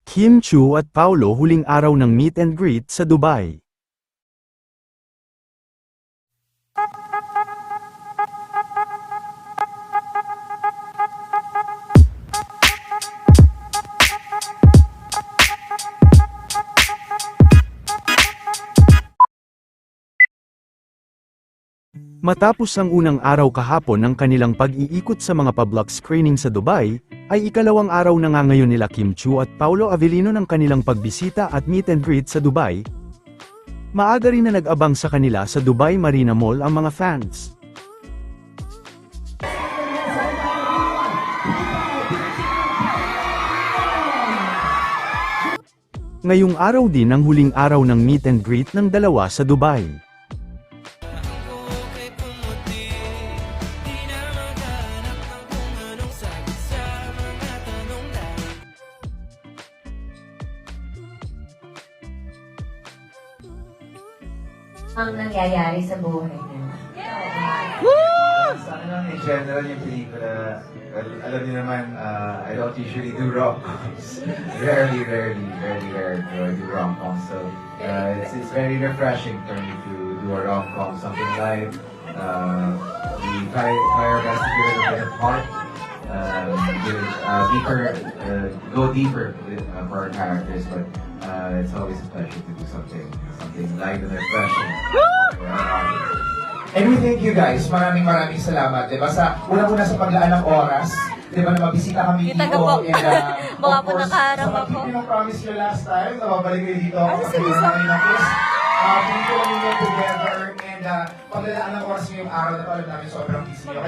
Kim Chu at Paolo huling araw ng meet and greet sa Dubai. Matapos ang unang araw kahapon ng kanilang pag-iikot sa mga public screening sa Dubai, ay ikalawang araw na nga ngayon nila Kim Chu at Paolo Avellino ng kanilang pagbisita at meet and greet sa Dubai. Maaga rin na nag-abang sa kanila sa Dubai Marina Mall ang mga fans. Ngayong araw din ang huling araw ng meet and greet ng dalawa sa Dubai. Ang nangyayari sa buhay niyo. Sa akin lang, in general, yung pelikula, well, alam niyo naman, I don't usually do rom-coms. Very rare do I do rom-coms. So, it's very refreshing for me to do a rom-com, something light. We try our best to give it a bit of heart. Go deeper for our characters, but it's always a pleasure to do something light and refreshing for our audience. And we thank you guys. Maraming salamat. Diba? Unang-una sa paglaan ng oras. Diba na mabisita kami Kita dito. ko po. And Baka of po course, nakaharap sa ako. pag-promise nyo last time, nababalik kayo dito. sige, Kasi namin ng kiss. Pinito kami nyo together. And paglalaan ng oras ngayong araw na to, alam namin sobrang busy nyo.